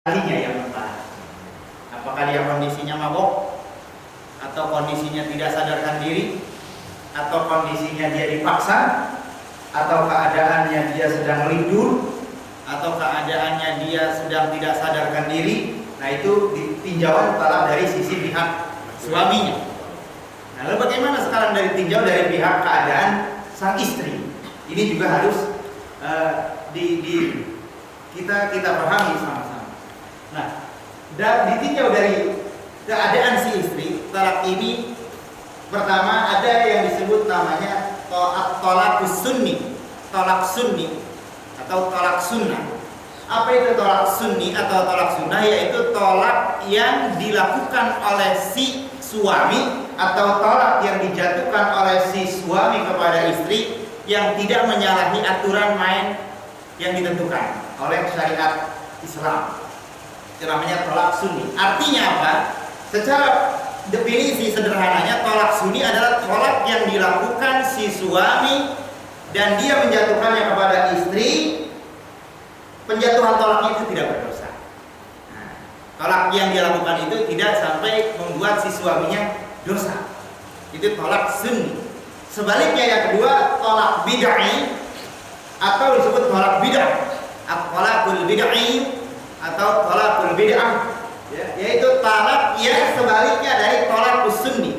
kalinya yang membahas. Apakah dia kondisinya mabok, atau kondisinya tidak sadarkan diri, atau kondisinya dia dipaksa, atau keadaannya dia sedang tidur, atau keadaannya dia sedang tidak sadarkan diri. Nah, itu ditinjauan talak dari sisi pihak suaminya. Nah, lalu bagaimana sekarang dari tinjau dari pihak keadaan sang istri? Ini juga harus kita pahami sama-sama. Nah, ditinjau dari keadaan si istri, talak ini pertama ada yang disebut namanya tolak sunni, tolak sunni atau tolak sunnah. Apa itu tolak sunni atau tolak sunnah? Yaitu tolak yang dilakukan oleh si suami atau tolak yang dijatuhkan oleh si suami kepada istri yang tidak menyalahi aturan main yang ditentukan oleh syariat Islam. Itu namanya tolak sunni. Artinya apa? Secara definisi sederhananya, tolak sunni adalah tolak yang dilakukan si suami dan dia menjatuhkannya kepada istri. Penjatuhan tolaknya itu tidak berdosa. Nah, tolak yang dia lakukan itu tidak sampai membuat si suaminya dosa. Itu tolak sunni. Sebaliknya yang kedua, tolak bid'ah atau disebut tolak bid'ah. Tolakul bid'ah atau tolakul bid'ah, yaitu talak yang sebaliknya dari tolak sunni,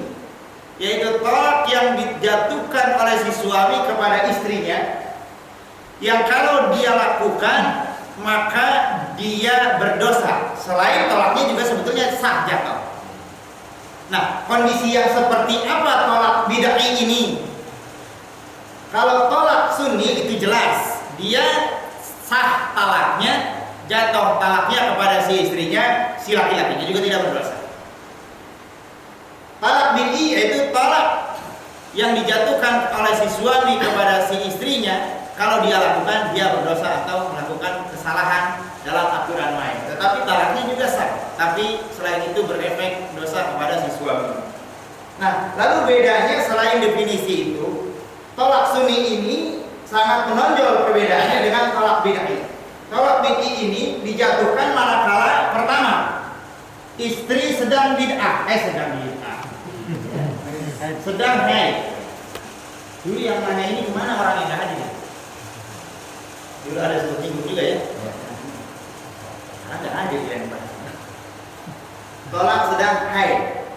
yaitu tolak yang dijatuhkan oleh si suami kepada istrinya, yang kalau dia lakukan maka dia berdosa. Selain tolaknya juga sebetulnya sah jatuh. Nah, kondisi yang seperti apa tolak bid'ah ini? Kalau tolak sunni itu jelas, dia sah talaknya, jatuh talaknya kepada si istrinya, si laki-lakinya juga tidak berdosa. Talak bid'i yaitu talak yang dijatuhkan oleh si suami kepada si istrinya, kalau dia lakukan dia berdosa atau melakukan kesalahan dalam aturan main. Tetapi talaknya juga sah, tapi selain itu berefek dosa kepada si suami. Nah, lalu bedanya selain definisi itu, tolak sunni ini sangat menonjol perbedaannya dengan tolak bid'ah. Tolak bid'ah ini dijatuhkan manakala pertama istri sedang sedang haid. Dulu yang mana ini kemana orang yang hadir? Dulu ada seperti itu juga ya. Ada hadir yang tolak sedang haid.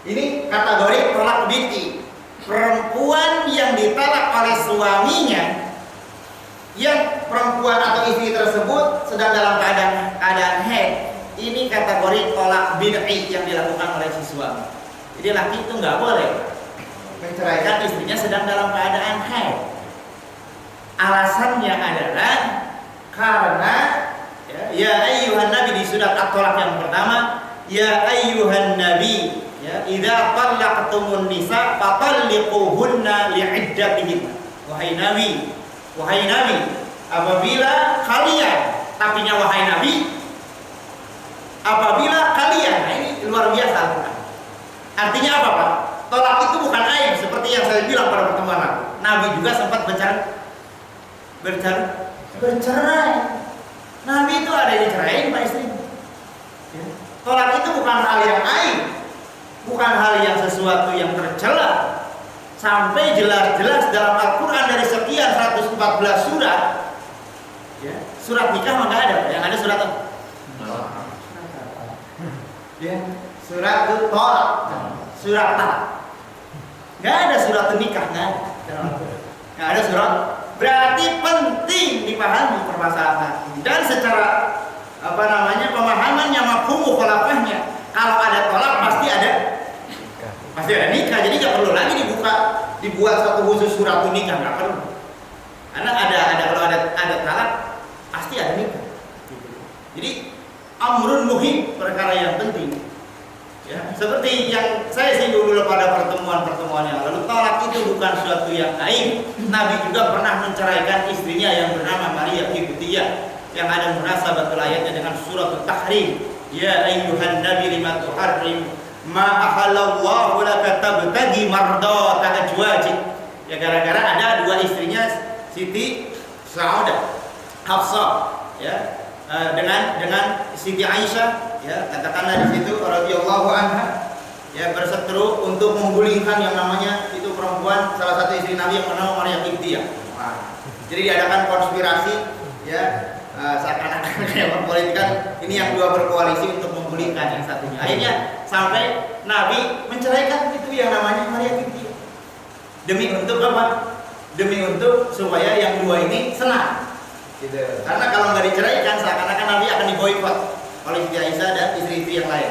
Ini kategori tolak bid'ah. Perempuan yang ditalak oleh suaminya, yang perempuan atau istri tersebut sedang dalam keadaan haid, ini kategori tolak bid'ah yang dilakukan oleh si suami. Jadi laki itu nggak boleh menceraikan istrinya sedang dalam keadaan haid. Alasannya adalah karena ya ayyuhan nabi, di surat At-Tolak yang pertama, ya ayyuhan nabi, ya idza talaqtumun nisa fatalliquhunna li'iddatihinna. Wahai nabi, apabila kalian, tapinya wahai nabi, apabila kalian, nah ini luar biasa Al-Quran. Artinya apa Pak? Tolak itu bukan aib seperti yang saya bilang pada pertemuan aku. Nabi juga sempat bercerai. Nabi itu ada yang dicerain Pak istri. Tolak itu bukan hal yang aib, bukan hal yang sesuatu yang tercela. Sampai jelas-jelas dalam Al-Quran dari sekian 114 surat, ya, surat nikah mah nggak ada, yang ada surat apa? Ya, surat tolak, surat talak. Nggak ada surat nikah, nggak ada surat. Berarti penting dipahami permasalahan ini. Dan secara pemahamannya, mafhum mukhalafahnya, kalau ada tolak pasti ada nikah. Jadi nggak perlu lagi dibuat satu khusus surat nikah, nggak perlu. Karena kalau ada talak pasti ada nikah. Jadi amrun muhim, perkara yang penting. Ya, seperti yang saya singgung dulu pada pertemuan yang lalu, tolak itu bukan suatu yang aib. Nabi juga pernah menceraikan istrinya yang bernama Maria Qibtiyah, yang ada munasabatul ayatnya dengan surat At-Tahrim. Ya ayyuhan nabi lima tuharrim ma ahallallahu laka tabtagi mardata azwajik. Ya, gara-gara ada dua istrinya, Siti Saudah, Hafsah, ya, dengan Siti Aisyah, ya katakanlah di situ radhiyallahu anha, ya berseteru untuk menggulingkan yang namanya itu perempuan salah satu istri Nabi yang bernama Maria Qibtiyah. Jadi diadakan konspirasi, ya seakan-akan kayak mempolitikan ini yang dua berkoalisi untuk menggulingkan yang satunya. Akhirnya sampai Nabi menceraikan itu yang namanya Maria Qibtiyah. Demi untuk apa? Demi untuk supaya yang dua ini senang. Gitu. Karena kalau nggak diceraikan seakan-akan Nabi akan diboikot oleh Siti Aisyah dan istri-istri yang lain.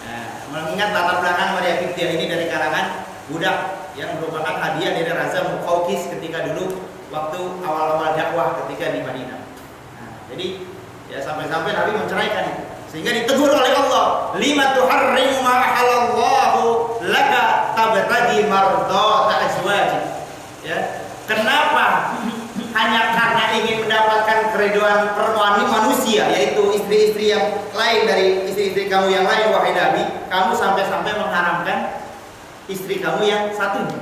Nah, mengingat latar belakang Maria Qibtiyah ini dari kalangan budak yang merupakan hadiah dari Raja Muqawqis ketika dulu waktu awal-awal dakwah ketika di Madinah. Nah, jadi ya sampai-sampai Nabi menceraikan itu. Sehingga ditegur oleh Allah, lima tuharrimu ma ahallallahu laka tabtagi mardata azwaji. Ya, kenapa? Hanya karena ingin mendapatkan keriduan manusia, yaitu istri-istri yang lain dari istri-istri kamu yang lain, wahai Nabi, kamu sampai-sampai mengharamkan istri kamu yang satunya.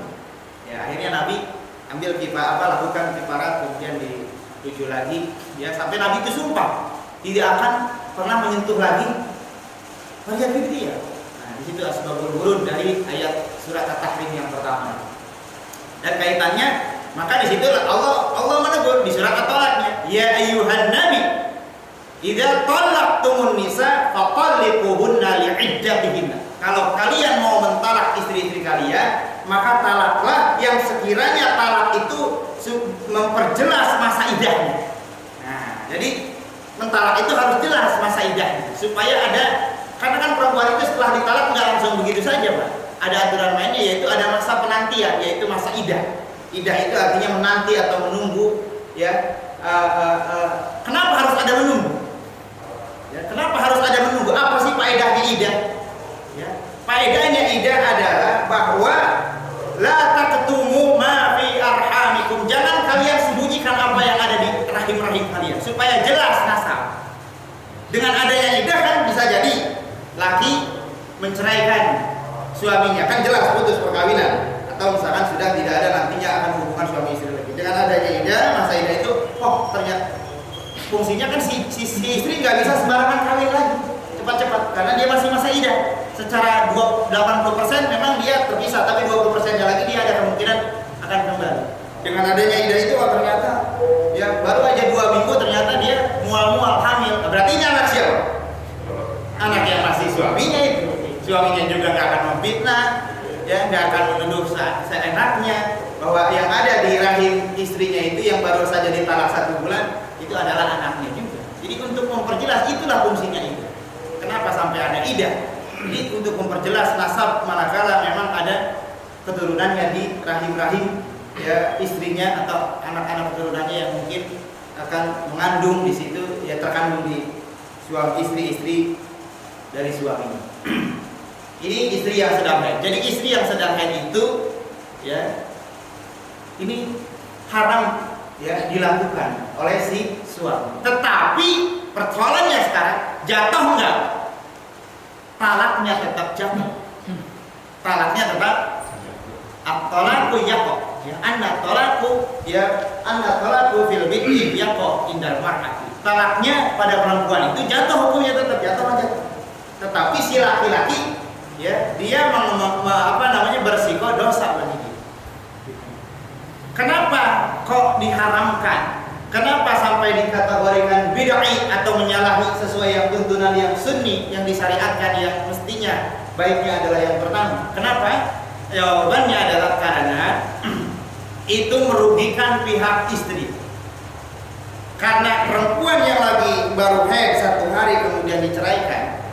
Ya, akhirnya Nabi ambil lakukan kifarat, kemudian dituju lagi, ya sampai Nabi itu sumpah tidak akan pernah menyentuh lagi Maria Qibtiyah. Nah, di situ asbabul wurud dari ayat surat At-Tahrim yang pertama. Dan kaitannya, maka di situ Allah menegur di surat At-Talaqnya, ya ayyuhan nabi, idza talaqtumun nisa fatalliquhunna li'iddatihinna. Kalau kalian mau mentalak istri-istri kalian, maka talaklah yang sekiranya talak itu memperjelas masa iddahnya. Nah, jadi mentalak itu harus jelas masa iddahnya supaya ada, karena kan perempuan itu setelah ditalak nggak langsung begitu saja, Pak. Ada aturan mainnya, yaitu ada masa penantian, yaitu masa iddah. Iddah itu artinya menanti atau menunggu, ya. Kenapa harus ada menunggu? Ya, kenapa harus ada menunggu? Apa sih faedahnya iddah? Ya, faedahnya iddah adalah bahwa la taqtumu ma fi arhamikum. Jangan kalian sembunyikan apa yang ada di rahim-rahim kalian supaya jelas nasab. Dengan adanya iddah kan bisa jadi laki menceraikan suaminya, kan jelas putus perkawinan, atau misalkan sudah tidak ada nantinya akan hubungan suami istri lagi. Dengan adanya iddah, masa iddah itu, ternyata fungsinya kan si istri nggak bisa sembarangan kawin lagi cepat-cepat karena dia masih masa iddah. Secara 80% memang dia terpisah, tapi 20%-nya lagi dia ada kemungkinan akan kembali. Dengan adanya iddah itu, ternyata ya baru aja 2 minggu ternyata dia mual-mual hamil. Berarti ini anak siapa? Anak yang masih suaminya itu. Suaminya juga nggak akan memfitnah, ya nggak akan menuduh seenaknya bahwa yang ada di rahim istrinya itu yang baru saja ditalak 1 bulan itu adalah anaknya juga. Jadi untuk memperjelas itulah fungsinya itu. Kenapa sampai ada iddah? Jadi untuk memperjelas nasab manakala memang ada keturunannya di rahim-rahim ya istrinya atau anak-anak keturunannya yang mungkin akan mengandung di situ, ya terkandung di suami istri-istri dari suaminya. Ini istri yang sedang haid. Jadi istri yang sedang haid itu, ya, ini haram ya dilakukan oleh si suami. Tetapi persoalannya sekarang jatuh enggak? Talaknya tetap jatuh. Talaknya tetap at-talaqu yaqa. Ya, anna talaqu fil bid'i yaqa indal mar'ati. Talaknya pada perempuan itu jatuh, hukumnya tetap jatuh aja. Tetapi si laki-laki ya dia bersiko dosa bagi dia. Kenapa kok diharamkan? Kenapa sampai dikategorikan bid'ah atau menyalahi sesuai yang tuntunan yang sunni yang disyariatkan yang mestinya baiknya adalah yang pertama? Kenapa? Jawabannya adalah karena itu merugikan pihak istri. Karena perempuan yang lagi baru haid 1 hari kemudian diceraikan,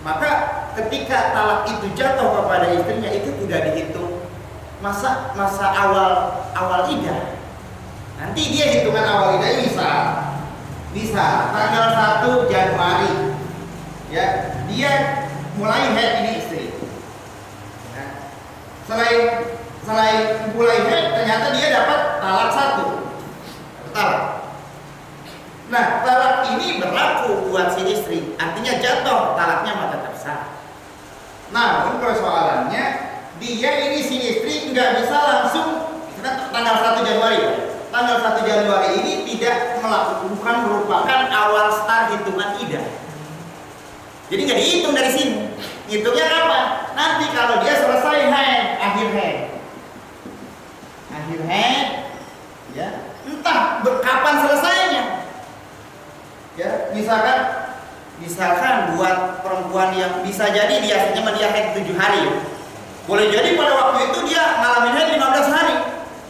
maka ketika talak itu jatuh kepada istrinya itu tidak dihitung masa awal iddah. Nanti dia hitungan awal iddah bisa tanggal 1 Januari ya dia mulai haid ini istri. Nah, selain mulai haid ternyata dia dapat talak 1 talak. Nah, talak ini berlaku buat si istri, artinya jatuh talaknya maka tetap sah. Namun persoalannya dia ini si istri nggak bisa langsung tanggal 1 Januari, tanggal 1 Januari ini tidak melakukan merupakan awal start hitungan idah. Jadi nggak dihitung dari sini. Hitungnya kapan? Nanti kalau dia selesai haid, akhir haid, ya, entah kapan selesainya. Ya, misalkan buat perempuan yang bisa jadi biasanya dia haid 7 hari. Boleh jadi pada waktu itu dia ngalamin haid 15 hari.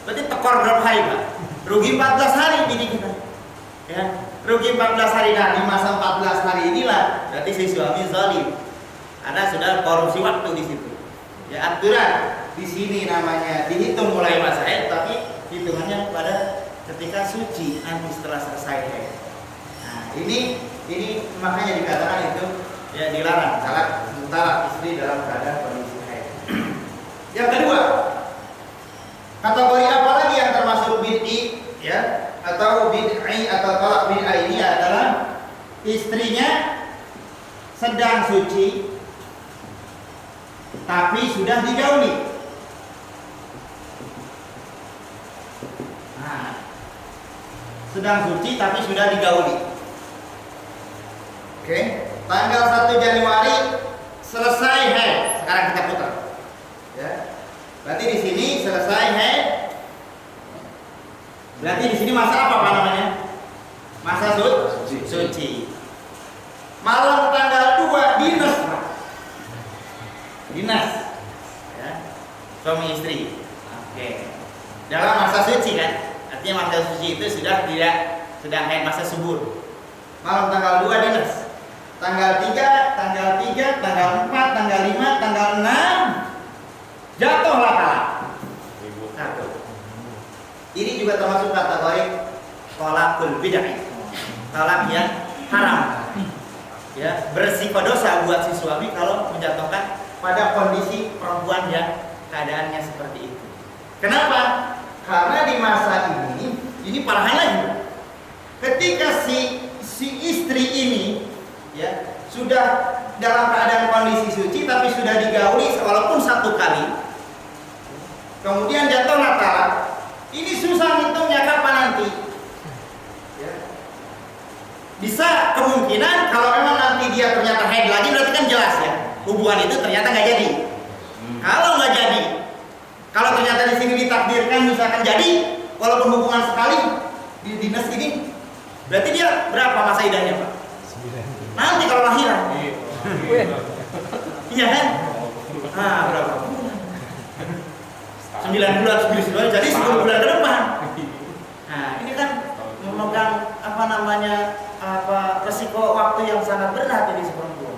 Berarti tekor berapa hari, Pak? Rugi 14 hari ini kita. Ya, rugi 14 hari. Nah, di masa 14 hari inilah berarti si suami zalim. Ada sudah korupsi waktu di situ. Ya, aturan di sini namanya dihitung mulai masa haid, tapi hitungannya pada ketika suci nanti setelah selesai haid. Nah, ini makanya dikatakan itu ya dilarang talak istri dalam keadaan kondisi haid. Yang kedua, kategori apa lagi yang termasuk bid'i, ya, atau bid'i atau talak bid'ah ini adalah istrinya sedang suci tapi sudah digauli. Nah, sedang suci tapi sudah digauli. Oke, tanggal 1 Januari selesai haid. Sekarang kita putar. Ya. Berarti di sini selesai haid. Berarti di sini masa apa namanya? Masa suci. Malam tanggal 2 dinas. Dinas. Ya. Suami istri. Oke. Dalam masa suci kan? Artinya masa suci itu sudah tidak haid, masa subur. Malam tanggal 2 dinas. Tanggal 3, tanggal 4, tanggal 5, tanggal 6 jatuhlah talak. Ini juga termasuk kategori talakul bid'ah. Talak yang haram. Ya, berisiko dosa buat si suami kalau menjatuhkan pada kondisi perempuan yang keadaannya seperti itu. Kenapa? Karena di masa ini parahan lagi. Ketika si istri ini ya sudah dalam keadaan kondisi suci tapi sudah digauli walaupun 1 kali, kemudian jatuhlah talak, ini susah ngitungnya kapan nanti. Ya. Bisa kemungkinan kalau memang nanti dia ternyata haid lagi, berarti kan jelas ya hubungan itu ternyata nggak jadi. Kalau nggak jadi, kalau ternyata di sini ditakdirkan misalkan jadi, walaupun hubungan sekali di dinas ini, berarti dia berapa masa idahnya, Pak? Nanti kalau lahiran. Iya kan? Nah, berapa? 9 bulan, 9 bulan, jadi 10 bulan ke depan. Nah, ini kan memegang resiko waktu yang sangat berat ini si perempuan.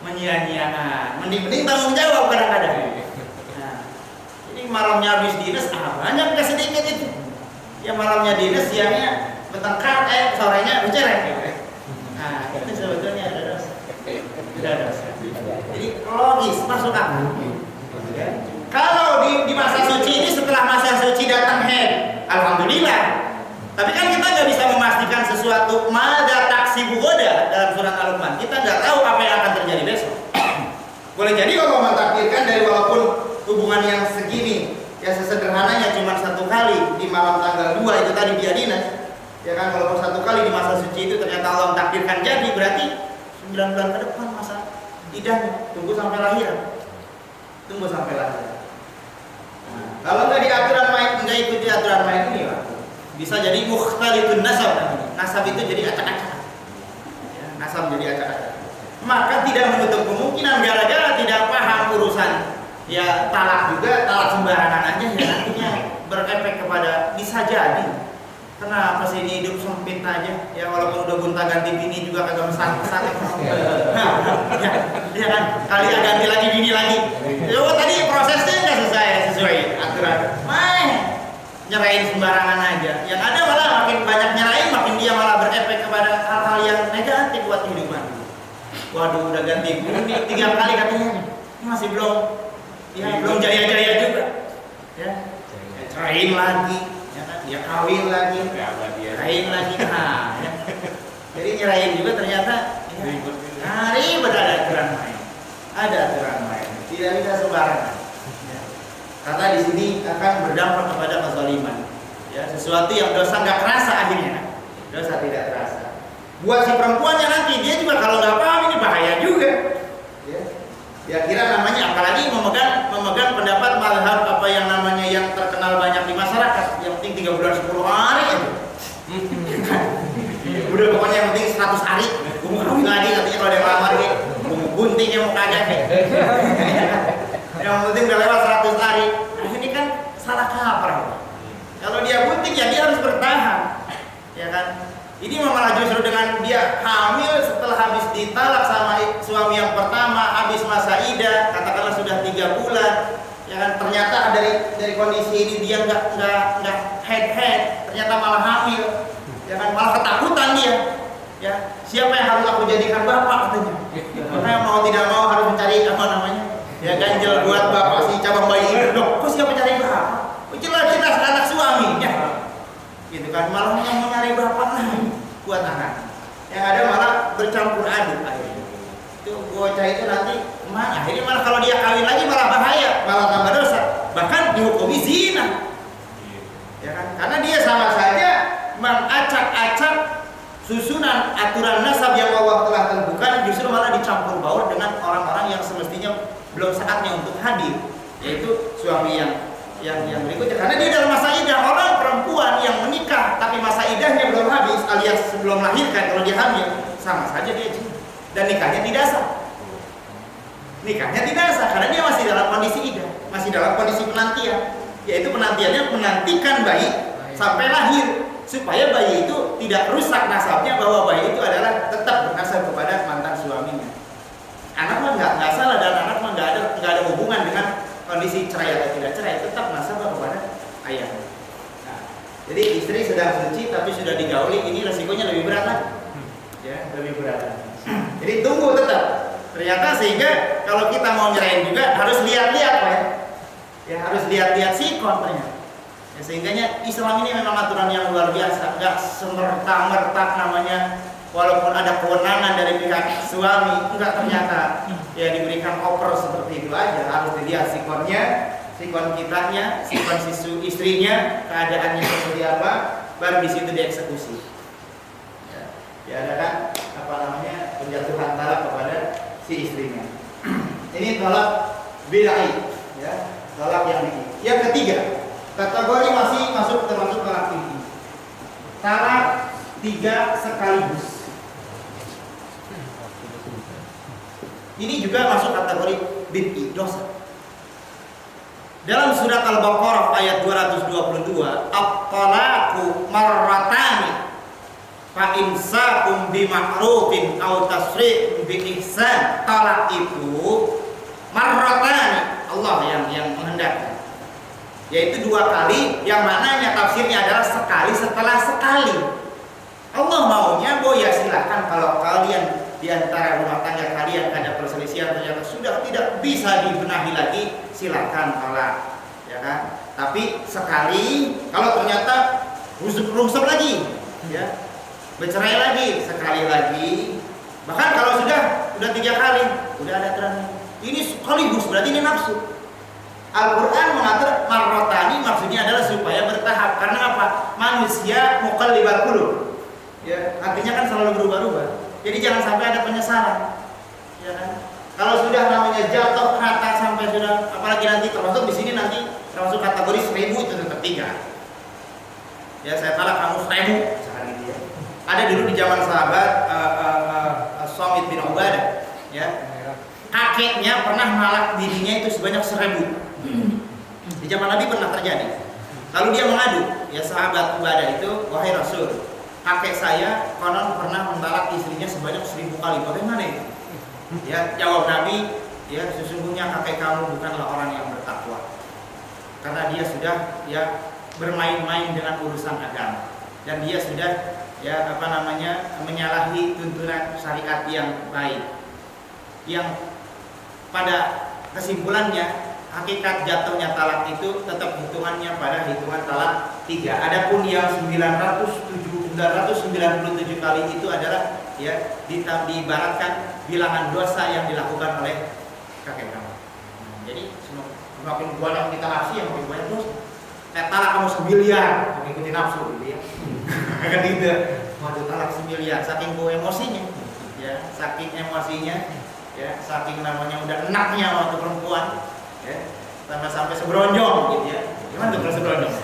Menyia-nyiakan. Mending tanggung jawab kadang-kadang. Nah, ini malamnya habis dinas, banyak nggak sedikit itu. Ya malamnya dinas, siangnya bertengkar, sorenya bercerai. Nah, itu sebetulnya ada dosa. Tidak dosa. Jadi logis, masuk akal. Kalau di masa suci ini, setelah masa suci datang haid, alhamdulillah. Tapi kan kita nggak bisa memastikan sesuatu. Mada taksibu goda dalam surat Al-Luqman. Kita nggak tahu apa yang akan terjadi besok. Boleh jadi Allah mentakdirkan dari walaupun hubungan yang segini, ya sesederhananya cuma 1 kali di malam tanggal 2 itu tadi dia dinas. Ya kan, kalau 1 kali di masa suci itu ternyata Allah takdirkan jadi, berarti 9 bulan ke depan masa idahnya. Tunggu sampai lahiran. Nah, kalau nggak di aturan main, nggak ikuti aturan main ini, Pak, bisa jadi mukhtalifun nasab namanya. Nasab itu jadi acak-acak. Ya, nasab jadi acak-acak. Maka tidak menutup kemungkinan gara-gara tidak paham urusan ya talak juga, talak sembarangan aja ya nantinya berefek kepada, bisa jadi. Kenapa sih ini hidup sempit aja? Ya walaupun udah gonta-ganti bini juga kagak mesat-mesat. Ya kan? Kali ganti lagi bini lagi. Ya tadi prosesnya nggak sesuai aturan. Nyerahin sembarangan aja. Yang ada malah makin banyak nyerahin, makin dia malah berefek kepada hal-hal yang negatif buat kehidupan. Waduh, udah ganti bini 3 kali katanya. Masih belum jaya-jaya juga. Ya. Ceraiin lagi. Ya kawin lagi, kawin lagi, nah, ya. Jadi nyerahin juga ternyata ya, ribet, ada aturan main, tidak bisa sembarangan. Ya. Karena di sini akan berdampak kepada kezaliman. Ya, sesuatu yang dosa nggak kerasa akhirnya, dosa tidak terasa. Buat si perempuannya nanti dia juga kalau nggak paham ini bahaya juga. Ya, dia kira namanya apalagi memegang pendapat mazhab apa yang namanya yang terkenal banyak di masyarakat, yang penting 3 bulan 10 hari aja. Udah pokoknya yang penting 100 hari, gue mau kawin lagi katanya kalau dia ngelamar gitu, gue mau gunting yang mau kagak kayak. Yang penting udah lewat 100 hari, nah ini kan salah kaprah. Kalau dia gunting ya dia harus bertahan, ya kan? Ini malah justru dengan dia hamil setelah habis ditalak sama suami yang pertama, habis masa iddah, katakanlah sudah 3 bulan, ya kan? Ternyata dari kondisi ini dia nggak head, ternyata malah hamil, ya kan? Malah ketakutan dia, ya siapa yang harus aku jadikan bapak katanya? Makanya mau tidak mau harus mencari apa namanya? Ya ganjel buat bapak si cabang bayi itu dong. Kok siapa cari bapak? Jelas anak suaminya, gitu kan? Malah mau nyari bapak lagi buat anak. Yang ada malah bercampur aduk akhirnya. Itu bocah itu nanti mana? Ini malah kalau dia kawin lagi malah bahaya, malah tambah dosa. Bahkan dihukumi zina, ya kan? Karena dia sama saja mengacak-acak susunan aturan nasab yang Allah telah tentukan, justru malah dicampur baur dengan orang-orang yang semestinya belum saatnya untuk hadir, yaitu suami yang berikutnya. Karena dia dalam masa idah, orang perempuan yang menikah tapi masa idahnya belum habis alias sebelum melahirkan, kalau dia hamil sama saja dia zina dan nikahnya tidak sah. Nikahnya tidak sah karena dia masih dalam kondisi idah, masih dalam kondisi penantian, yaitu penantiannya menantikan bayi sampai lahir supaya bayi itu tidak rusak nasabnya, bahwa bayi itu adalah tetap bernasab kepada mantan suaminya. Anak mah nggak salah, dan anak mah nggak ada hubungan dengan kondisi cerai atau tidak cerai, tetap nasabah kepada ayah. Nah, jadi istri sedang suci tapi sudah digauli, ini resikonya lebih berat lagi, ya lebih berat lagi. Jadi tunggu tetap. Ternyata sehingga kalau kita mau nyerahin juga harus lihat-lihat, Pak ya, harus lihat-lihat sikon ternyata. Ya, sehingganya Islam ini memang aturan yang luar biasa, nggak semerta-merta namanya. Walaupun ada kewenangan dari pihak suami, enggak ternyata ya diberikan oper seperti itu aja. Harus dilihat sikonnya, sikon kitanya, sikon istrinya, keadaannya seperti apa, baru di situ dieksekusi. Ya, diadakan apa namanya penjatuhan talak kepada si istrinya. Ini talak bid'ah, ya, talak yang ini. Yang ketiga, kategori masih masuk termasuk talak tinggi. Talak 3 sekaligus. Ini juga masuk kategori bid'ah, dosa. Dalam surat Al-Baqarah ayat 222, at-talaqu marratani fa imsakum bima'rufin aw tasrihun bi ihsan. Talak itu marratani, Allah yang menghendaki, yaitu 2 kali, yang mananya tafsirnya adalah sekali setelah sekali. Allah maunya ya silakan, kalau kalian di antara rumah tangga kalian ada perselisihan ternyata sudah tidak bisa dibenahi lagi, silakan talak, ya kan? Tapi sekali, kalau ternyata rusuk lagi, ya bercerai lagi, sekali lagi. Bahkan kalau sudah 3 kali, udah ada aturan. Ini sekaligus, berarti ini nafsu. Al-Quran mengatur marrotani, maksudnya adalah supaya bertahap. Karena apa? Manusia muqallibal qulub, ya, artinya kan selalu berubah-ubah. Jadi jangan sampai ada penyesalan, ya kan? Kalau sudah namanya jatuh kata sampai sudah, apalagi nanti termasuk di sini nanti termasuk kategori 1000 itu tetap 3. Ya, saya talak kamu 1000, misalkan gitu ya. Ada dulu di zaman sahabat Samit bin Ubadah, ya, kakeknya pernah nalak dirinya itu sebanyak 1000. Di zaman Nabi pernah terjadi. Lalu dia mengadu, ya sahabat Ubadah itu, wahai Rasul, kakek saya konon pernah mentalak istrinya sebanyak 1000 kali. Bagaimana itu? Ya, jawab Nabi, ya sesungguhnya kakek kamu bukanlah orang yang bertakwa, karena dia sudah ya bermain-main dengan urusan agama, dan dia sudah ya apa namanya menyalahi tuntunan syariat yang baik, yang pada kesimpulannya hakikat jatuhnya talak itu tetap hitungannya pada hitungan talak 3. Adapun yang 997 kali itu adalah ya diibaratkan bilangan dosa yang dilakukan oleh kakek kamu. Jadi semakin banyak kita aksi, yang makin banyak dosa. talak kamu 1 miliar, mengikuti nafsu gitu ya. Kan gitu. Waduh, talak 1 miliar, saking emosinya, ya, saking emosinya, ya, saking namanya udah enaknya waktu perempuan, ya, sampai seberonjong gitu ya. Gimana tuh kalau seberonjong?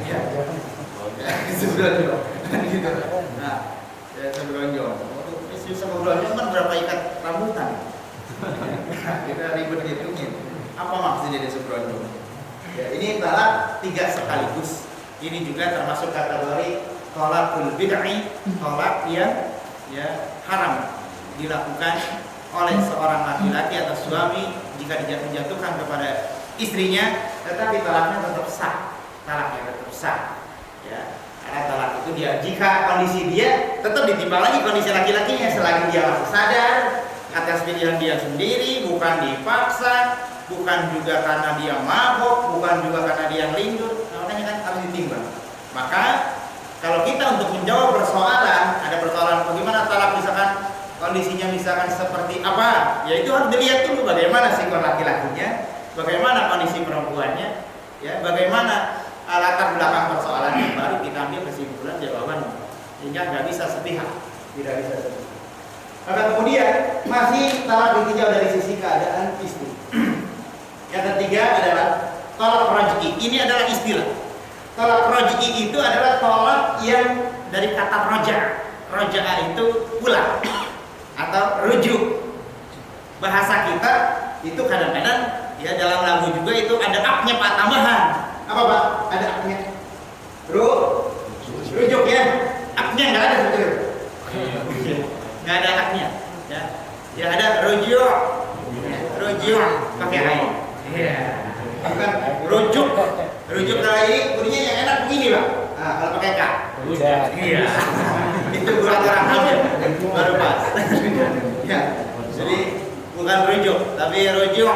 Ya, seberonjong, gitu. Nah, ya seberonjong. Seberonjong kan berapa ikat rambutan? Kita ribet hitungin. Apa maksudnya dia seberonjong? Ya, ini talak 3 sekaligus. Ini juga termasuk kategori thalaqul bid'i, talak yang ya haram dilakukan oleh seorang laki-laki atau suami jika dijatuhkan kepada istrinya, tetapi talaknya tetap sah. Talaknya tetap sah. Ya, karena talak itu dia jika kondisi dia tetap ditimbang lagi kondisi laki-lakinya selagi dia masih sadar atas pilihan dia sendiri, bukan dipaksa, bukan juga karena dia mabok, bukan juga karena dia lindur. Makanya kan harus ditimbang. Maka kalau kita untuk menjawab persoalan, ada persoalan bagaimana talak misalkan kondisinya misalkan seperti apa, ya itu harus dilihat dulu bagaimana sikap laki-lakinya, bagaimana kondisi perempuannya, ya, bagaimana latar belakang persoalannya, baru kita ambil kesimpulan jawabannya. Sehingga nggak bisa sepihak, tidak bisa sepihak. Maka kemudian masih talak ditinjau dari sisi keadaan istri. Yang ketiga adalah talak raj'i. Ini adalah istilah. Talak raj'i itu adalah talak yang dari kata roja. Roja itu pulang atau rujuk. Bahasa kita itu kadang-kadang ya dalam lagu juga itu ada aknya Pak tambahan. Apa Pak? Ada aknya. Rujuk ya. Aknya nggak ada sebetulnya. Nggak ada aknya. Ya, ya ada rujuk. Rujuk pakai air. Ya. Bukan rujuk. Rujuk dari bunyinya yang enak begini Pak. Nah, kalau pakai K. Iya. Itu buat orang hamil baru pas. Ya. Jadi bukan rujuk, tapi rujuk.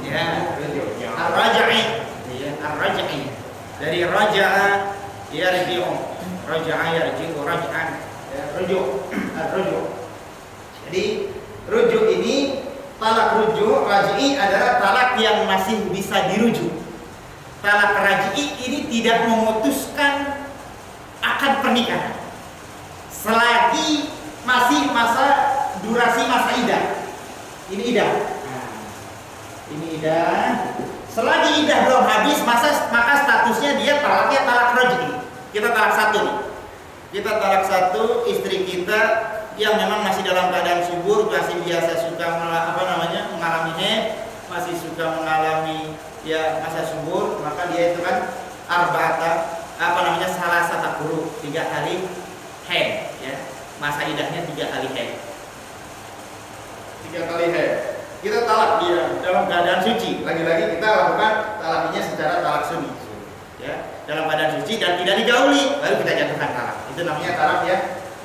Ya, rujuk. Ar-raj'i. Ya, ar-raj'i. Dari raja'a yarji'u. Raja'a yarji'u raj'an. Ya, rujuk. Ar-rujuk. Jadi rujuk ini talak rujuk raj'i adalah talak yang masih bisa dirujuk. Talak raj'i ini tidak memutuskan akan pernikahan selagi masih durasi masa idah. Ini idah. Ini idah. Selagi idah belum habis maka statusnya dia talaknya talak raj'i. Kita talak satu nih. Kita talak satu istri kita yang memang masih dalam keadaan subur, masih biasa suka mengalami haid, masih suka mengalami ya masa subur, maka dia itu kan salah satu guru 3 kali haid, ya, masa idahnya 3 kali haid. 3 kali haid. Kita talak dia dalam keadaan suci. Lagi-lagi kita lakukan talaknya secara talak sunni, ya, dalam keadaan suci dan tidak digauli, baru kita jatuhkan talak. Itu namanya talak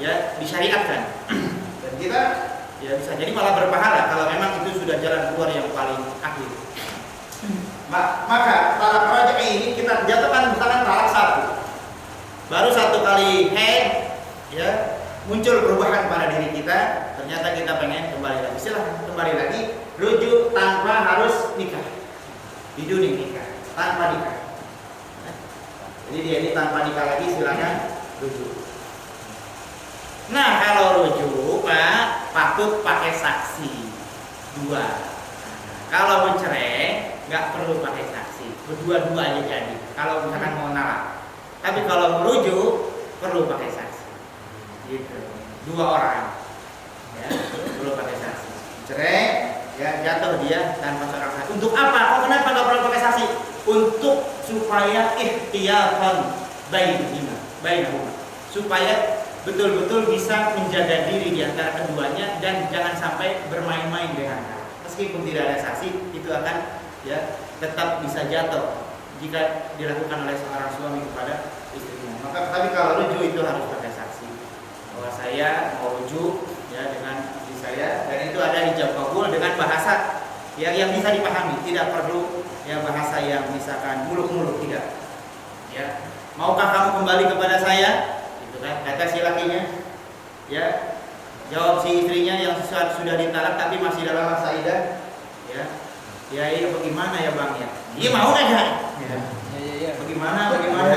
ya disyariatkan. Dan kita ya bisa jadi malah berpahala kalau memang itu sudah jalan keluar yang paling akhir. Maka talak raj'i ini kita jatuhkan misalkan talak 1. Baru 1 kali haid, ya, muncul perubahan pada diri kita, ternyata kita pengen kembali lagi. Silahkan kembali lagi, rujuk tanpa harus nikah. Biduni nikah, tanpa nikah. Jadi dia ini tanpa nikah lagi, silahkan rujuk. Nah, kalau rujuk Pak, patut pakai saksi 2. Kalau bercerai nggak perlu pakai saksi, berdua-dua aja jadi. Kalau misalkan mau nolak, tapi kalau merujuk perlu pakai saksi. Gitu. 2 orang, ya, perlu pakai saksi. Cerai, ya, jatuh dia tanpa seorang saksi. Untuk apa? Oh, kenapa nggak perlu pakai saksi? Untuk supaya ikhtiyaran bainahuma, supaya betul-betul bisa menjaga diri di antara keduanya dan jangan sampai bermain-main dengan. Meskipun tidak ada saksi, itu akan ya tetap bisa jatuh jika dilakukan oleh seorang suami kepada istrinya. Maka tapi kalau rujuk itu harus pakai saksi bahwa saya mau rujuk ya dengan istri saya, dan itu ada ijab qabul dengan bahasa yang bisa dipahami, tidak perlu ya bahasa yang misalkan muluk-muluk, tidak. Ya, maukah kamu kembali kepada saya? Kan, kata si lakinya, ya, jawab si istrinya yang sudah ditalak tapi masih dalam masa idah, ya, ya, bagaimana ya bang ya? Iya mau aja, ya. gimana bagaimana?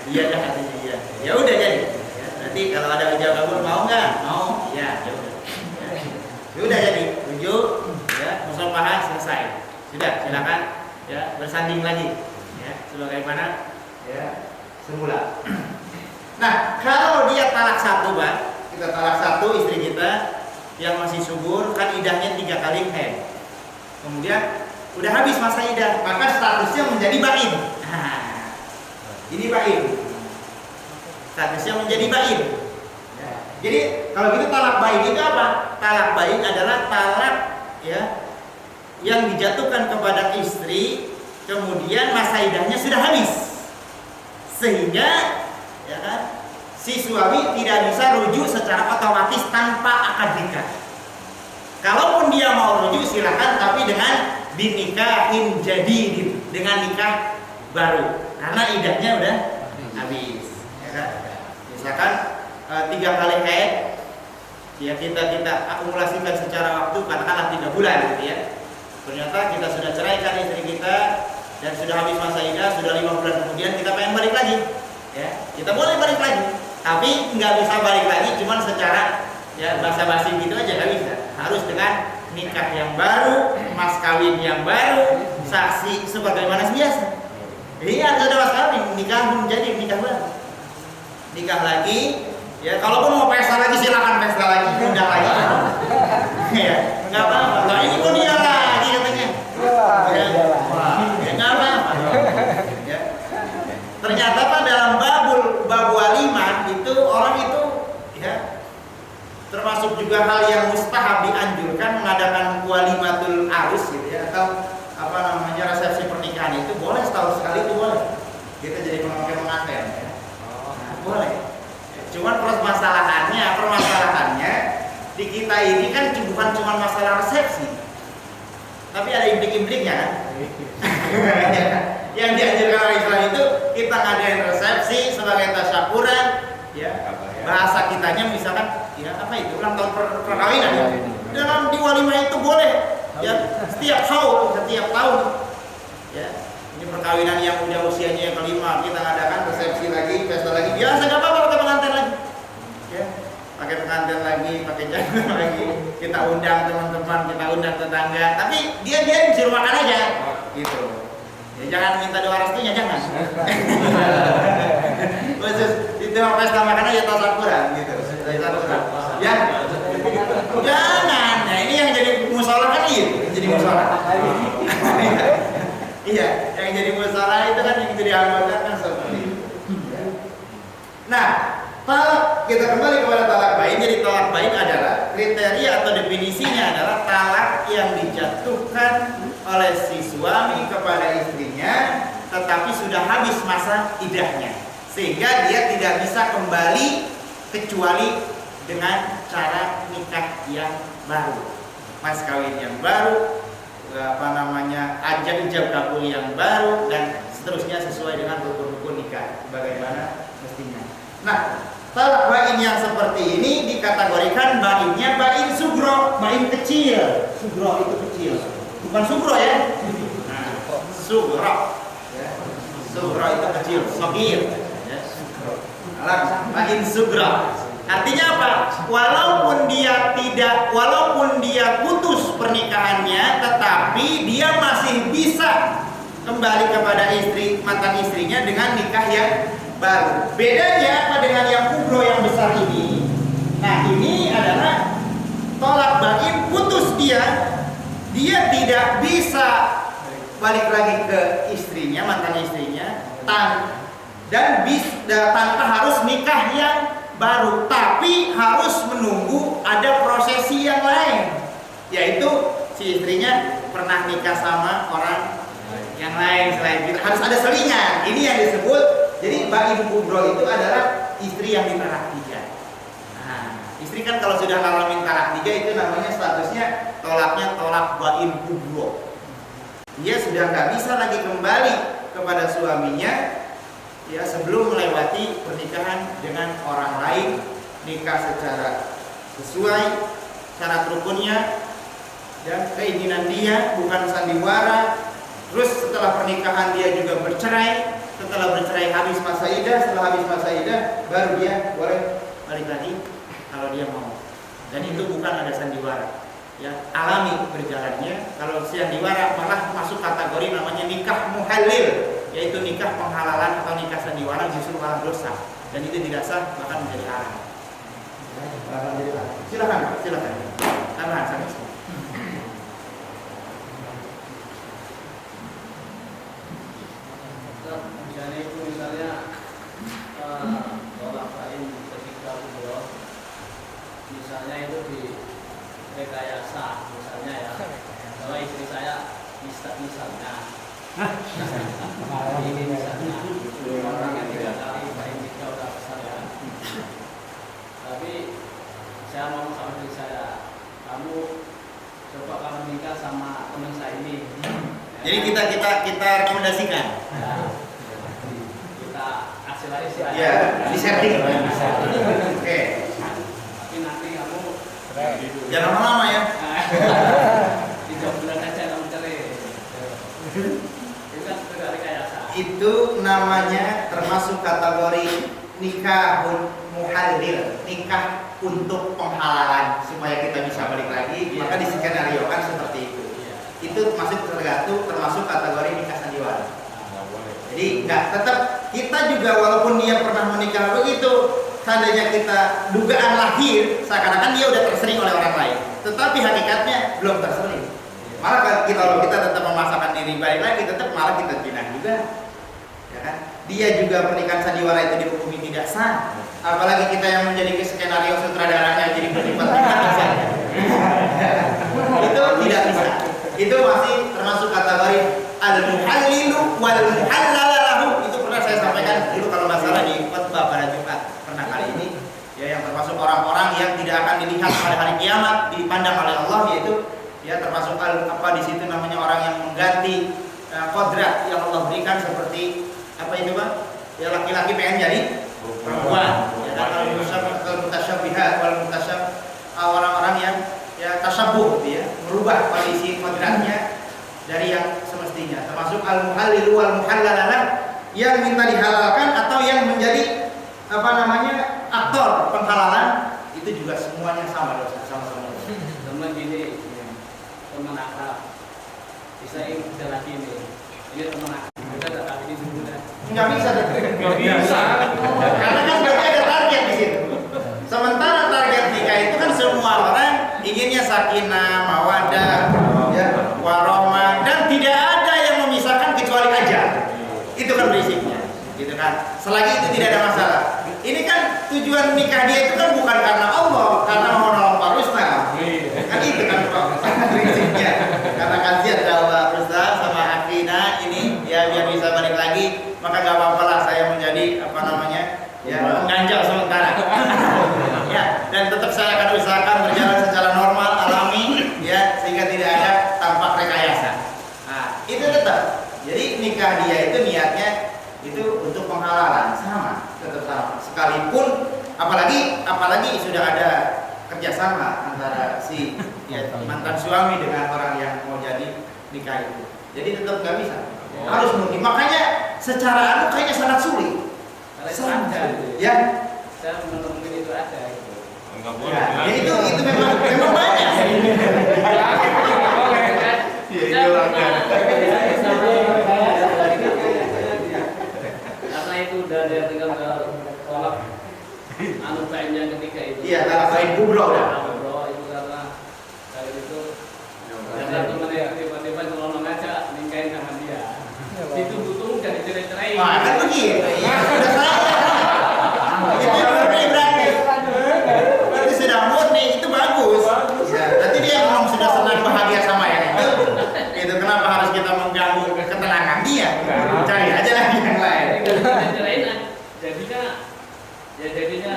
Iya dah katanya iya. Ya udah jadi. Ya, berarti kalau ada ijab kabul mau nggak? Mau. Ya udah. Ya udah jadi. Rujuk. Ya, musafahah selesai. Sudah, silakan ya bersanding lagi. Ya, sebagaimana ya semula. Nah, kalau dia talak satu, Pak, kita talak satu istri kita yang masih subur, kan idahnya 3 kali haid. Kemudian udah habis masa idah, maka statusnya menjadi bain. Nah, ini bain. Statusnya menjadi bain. Ya. Jadi kalau gitu talak bain itu apa? Talak bain adalah talak ya yang dijatuhkan kepada istri, kemudian masa idahnya sudah habis, sehingga ya kan si suami tidak bisa rujuk secara otomatis tanpa akad nikah. Kalaupun dia mau rujuk silakan, tapi dengan dinikahin jadi dengan nikah baru, karena idahnya udah habis. Ya kan? Misalkan 3 kali haid, ya kita akumulasikan secara waktu katakanlah 3 bulan, gitu ya. Ternyata kita sudah ceraikan istri kita dan sudah habis masa idah, sudah 5 bulan kemudian kita pengen balik lagi, ya kita boleh balik lagi, tapi nggak bisa balik lagi cuman secara ya basa-basi gitu aja, nggak bisa. Harus dengan nikah yang baru, mas kawin yang baru, saksi sebagaimana biasa. Iya, ada mas kawin, nikah menjadi nikah baru, nikah lagi. Ya, kalaupun mau pesta lagi silakan pesta lagi, undang lagi. Ya, nggak apa-apa. Nah, ini pun dia lagi katanya. Ya, nggak apa-apa. Ya. Ternyata Pak dalam bab walimah itu orang itu ya termasuk juga hal yang mustahab dianjurkan mengadakan walimatul arus gitu ya, atau apa namanya resepsi pernikahan itu boleh setahun sekali, itu boleh. Kita jadi pengantin ya. Nah, boleh. Cuman permasalahannya di kita ini kan bukan cuma masalah resepsi, tapi ada implik-impliknya kan. Yang dianjurkan oleh Islam itu kita ngadain resepsi sebagai tasyakuran, ya. Bahasa kitanya misalkan ya apa itu ulang tahun perkawinan ya. Dalam di walimah itu boleh ya setiap tahun ya. Ini perkawinan yang udah usianya yang kelima, kita ngadakan resepsi lagi, pesta lagi, biasa nggak apa-apa, pakai pengantin lagi ya, pakai pengantin lagi, pakai jamu lagi, kita undang teman-teman, kita undang tetangga, tapi dia disuruh makan aja gitu ya, jangan minta doa restunya, jangan. Khusus itu pesta makan aja tasyakuran gitu ya, jangan. Nah ini yang jadi musola kan itu, jadi musola. Iya, yang jadi musola itu kan yang jadi anggota kan seperti itu. Nah, talak, kita kembali kepada talak bain. Jadi talak bain adalah kriteria atau definisinya adalah talak yang dijatuhkan oleh si suami kepada istrinya, tetapi sudah habis masa idahnya, sehingga dia tidak bisa kembali kecuali dengan cara nikah yang baru, mas kawin yang baru, apa namanya ijab kabul yang baru, dan seterusnya sesuai dengan rukun-rukun nikah sebagaimana mestinya. Nah, talak bain yang seperti ini dikategorikan bainnya bain sugro, bain kecil. Sugro itu kecil, bukan sugro ya. Nah, sugro, ya. Sugro itu kecil, sogir. Ya. Bain sugro. Artinya apa? Walaupun dia putus pernikahannya, tetapi dia masih bisa kembali kepada mantan istrinya dengan nikah yang baru. Bedanya apa dengan yang kubro yang besar ini? Nah, ini adalah tolak bain, putus dia tidak bisa balik lagi ke istrinya, mantan istrinya, dan tanpa harus nikah yang baru, tapi harus menunggu ada prosesi yang lain, yaitu si istrinya pernah nikah sama orang yang lain selain kita, harus ada selingan. Ini yang disebut, jadi bain kubro itu adalah istri yang ditalak 3. Nah, istri kan kalau sudah ngalamin talak 3 itu namanya statusnya tolaknya tolak bain kubro. Dia sudah nggak bisa lagi kembali kepada suaminya ya sebelum melewati pernikahan dengan orang lain, nikah secara sesuai syarat rukunnya dan keinginan dia, bukan sandiwara Terus setelah pernikahan dia juga bercerai. Setelah bercerai habis masa iddah, setelah habis masa iddah baru dia boleh balik lagi kalau dia mau. Dan itu bukan ada sandiwara. Ya, alami berjalannya. Kalau sandiwara malah masuk kategori namanya nikah muhalil, yaitu nikah penghalalan atau nikah sandiwara justru malah dosa. Dan itu tidak sah, bahkan menjadi haram. Silakan, silakan. Tambahan sampai sini. Misalnya tolak lain ketika umroh, misalnya itu di rekayasa, misalnya ya, kalau istri saya misalnya ini misalnya orang yang 3 kali main nikah udah besar ya, tapi saya mau sama istri saya, kamu coba kamu nikah sama teman saya ini. Jadi kita rekomendasikan. Ya, kita hasil lagi sih. Ya, di setting. Oke. Tapi nanti kamu Jangan lama-lama ya. 3 bulan aja kamu cerai. Itu kan sudah rekayasa. Itu namanya termasuk kategori nikah muhalil, nikah untuk penghalalan supaya kita bisa balik lagi. Iya. Maka di skenario kan seperti itu. Iya. Itu termasuk kategori nikah sandiwara. Jadi nggak, tetap kita juga walaupun dia pernah menikah begitu, seandainya kita dugaan lahir seakan-akan dia udah tersering oleh orang lain, tetapi hakikatnya belum tersering. Malah kalau kita tetap memaksakan diri balik lagi, tetap malah kita zina juga, ya kan? Dia juga pernikahan sandiwara itu dihukumi tidak sah. Apalagi kita yang menjadi skenario sutradaranya jadi berlipat itu tidak bisa. Itu masih termasuk kategori al-muhallilu wal muhallalalahu. Itu pernah saya sampaikan dulu kalau masalah di khutbah pada Jumat pernah kali ini, ya, yang termasuk orang-orang yang tidak akan dilihat pada hari kiamat, dipandang oleh Allah, yaitu ya termasuk di situ namanya orang yang mengganti kodrat yang Allah berikan, seperti apa itu Pak? Ya, laki-laki pengen jadi perempuan. Ya, kalau mutasyabihat wal orang-orang yang ya tasabuh, ya, merubah kondisi kodratnya dari yang semestinya, termasuk al-muhallilu wal muhallalalah, yang minta dihalalkan atau yang menjadi aktor penghalalan, itu juga semuanya sama dosa, sama-sama dosa. Teman gini, teman akrab, bisa udah lagi ini teman akrab, kita tak tahu ini dulu dah. Nggak bisa, karena kan berarti ada target di situ. Sementara target nikah itu kan semua orang inginnya sakinah, mawaddah, ya, warahmah, dan tidak ada yang memisahkan kecuali ajal. Itu kan prinsipnya, gitu kan. Selagi itu tidak ada masalah. Ini kan tujuan nikah dia itu kan bukan karena Allah, karena mau nolong Pak Rustam. Kan itu kan prinsipnya. Karena kasihan kalau Pak Rustam sama Akina ini ya biar bisa balik lagi, maka gak apa-apa lah saya menjadi ya mengganjal sementara. Ya, dan tetap saya akan usahakan berjalan secara normal, alami, ya, sehingga tidak ada tampak rekayasa. Nah, itu tetap. Jadi nikah dia itu niatnya itu untuk penghalalan, sama, tetap sama. Sekalipun apalagi sudah ada kerjasama antara si mantan suami dengan orang yang mau jadi nikah itu. Jadi tetap nggak bisa. Harus mungkin. Makanya secara kayaknya sangat sulit. Ya. Saya menemukan itu ada itu. Enggak boleh. Ya, itu memang banyak. Karena itu udah dia tinggal tolak PM-nya ketika itu. Iya, kalau lain kubro udah. Kubro itu karena dari itu ada temannya tiba-tiba nyelonong aja nikahin sama dia. Ditunggu-tunggu dan dicerai-cerai. Wah, kan begitu. Ya, sudah saya. Itu sudah murni, itu bagus. Ya, nanti dia memang sudah senang bahagia sama yang itu. Itu kenapa harus kita mengganggu ketenangan dia? Cari aja lagi yang lain. Jadinya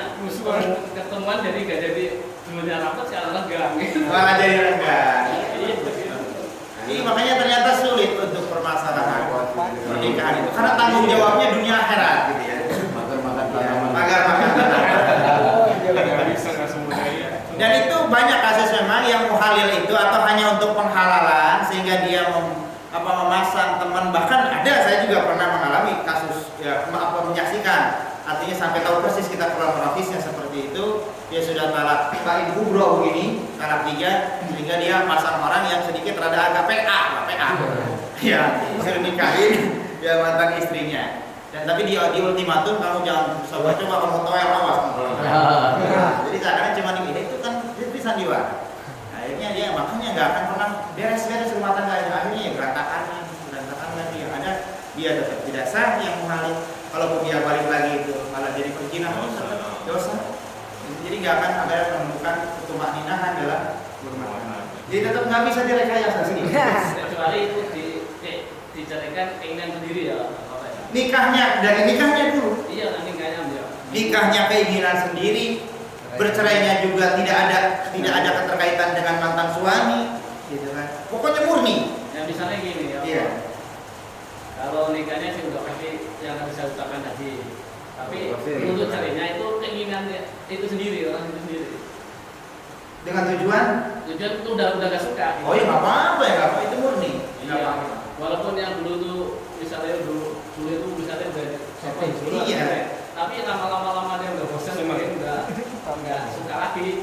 ketemuan jadi gak jadi dulunya rapat sekarang lenggang. Malah jadi renggang. Ini makanya ternyata sulit untuk permasalahan pernikahan itu karena tanggung jawabnya dunia akhirat gitu ya. Magar makan dan itu banyak kasus memang yang muhalil itu atau hanya untuk penghalalan sehingga dia memasang dia sudah talak bain kubro begini, talak 3, sehingga dia pasang orang yang sedikit rada agak PA, ya, disuruh nikahin ya mantan istrinya. Dan tapi dia di ultimatum, kamu jangan coba-coba kamu toel, awas. Jadi seakan cuma ini itu kan itu sandiwara. Akhirnya dia makanya nggak akan pernah beres-beres rumah tangganya. Akhirnya ya berantakan lagi. Yang ada dia tetap tidak sah yang mengalih. Kalaupun dia balik lagi itu malah jadi perzinahan, dosa. Jadi nggak akan ada menemukan ketumahninahan dalam rumah tangga. Jadi tetap nggak bisa direkayasa sendiri. Kecuali itu dijadikan keinginan sendiri ya. Nikahnya dari nikahnya dulu. Iya, nikahnya dia. Nikahnya keinginan sendiri, bercerainya juga tidak ada keterkaitan dengan mantan suami, gitu kan. Pokoknya murni. Ya misalnya gini ya. Iya. Kalau nikahnya sih udah pasti yang bisa ucapkan tadi. Tapi untuk cerainya itu keinginannya itu sendiri, orang itu sendiri. Dengan tujuan itu udah gak suka. Gitu. Oh ya nggak apa-apa ya, nggak apa itu murni. Iya. Walaupun yang dulu tuh misalnya dulu itu misalnya udah setting dulu. Iya. Tapi lama-lama dia udah bosan, mungkin udah nggak suka lagi.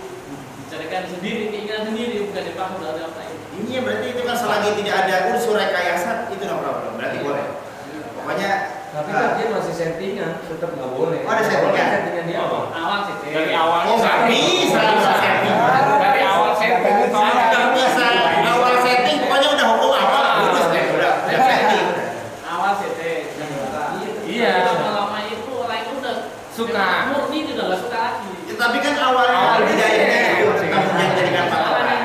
Dicarikan sendiri, keinginan sendiri, bukan dipaksa udah apa ini. Ini berarti itu kan selagi tidak ada unsur rekayasa itu no problem, berarti boleh. Pokoknya tapi kan dia masih settingan, tetap nggak boleh. Oh, ada settingan? Settingan dia apa? Awal sih. Dari awal. Oh nggak bisa setting. Dari awal setting. Nggak bisa awal setting, pokoknya udah hukum apa lulus deh, udah setting. Awal sih. Iya. Lama-lama itu orang itu udah Suka. murni itu udah gak suka lagi. Ya, tapi kan awalnya bidayahnya itu kamu jadikan patokan.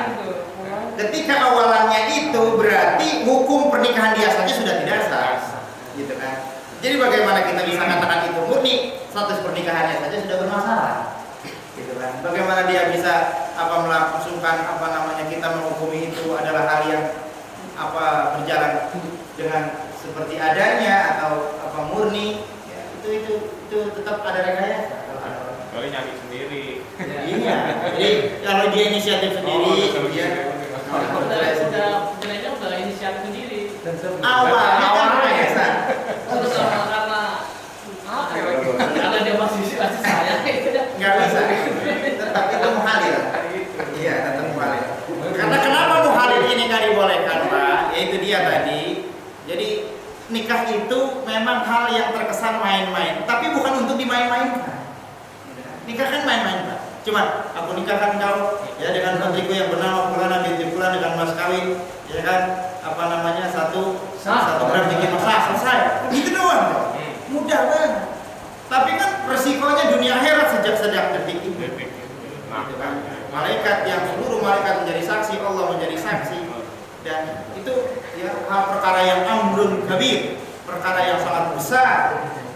Ketika awalannya itu berarti hukum pernikahan dia saja sudah tidak sah, gitu kan? Jadi bagaimana kita bisa katakan itu murni? Status pernikahannya saja sudah bermasalah, gitu kan? Bagaimana dia bisa melangsungkan kita menghukumi itu adalah hal yang berjalan dengan seperti adanya atau murni? Ya, itu tetap ada rekayasa. Kali nyari sendiri. Iya. Jadi kalau dia inisiatif sendiri, dia udah inisiatif sendiri. awalnya kan rekayasa. Terus karena dia masih saya Nggak bisa. Tetap itu muhalil. Iya, tetap muhalil. Karena kenapa muhalil ini nggak dibolehkan, Pak? Yaitu dia tadi. Jadi nikah itu memang hal yang terkesan main-main, tapi bukan untuk dimain-mainkan. Nikah kan main-main, Pak. Cuma aku nikahkan kau ya dengan putriku yang bernama Fulana binti Fulan dengan mas kawin, ya kan? Satu gram bikin masak selesai. Itu doang, Pak. Mudah banget. Tapi kan resikonya dunia akhirat sejak detik itu. Gitu kan? Malaikat yang seluruh malaikat menjadi saksi, Allah menjadi saksi, dan itu ya hal perkara yang amrun kabir, perkara yang sangat besar.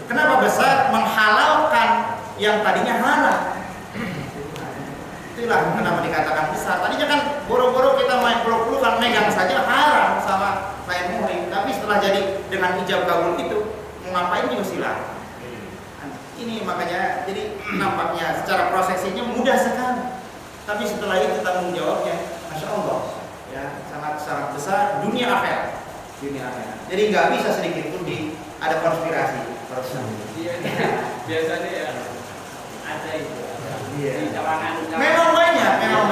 Kenapa besar? Menghalalkan yang tadinya halal. Itulah kenapa dikatakan besar. Tadinya kan boro-boro kita main peluk-pelukan megang saja haram sama main muhrim. Tapi setelah jadi dengan ijab kabul itu mau ngapain juga silakan. Ini makanya jadi nampaknya secara prosesinya mudah sekali. Tapi setelah itu tanggung jawabnya, masya Allah, ya sangat besar dunia akhirat. Jadi nggak bisa sedikit pun ada konspirasi. Iya, biasanya ya ada itu. Iya. Di kalangan Memang banyak. Memang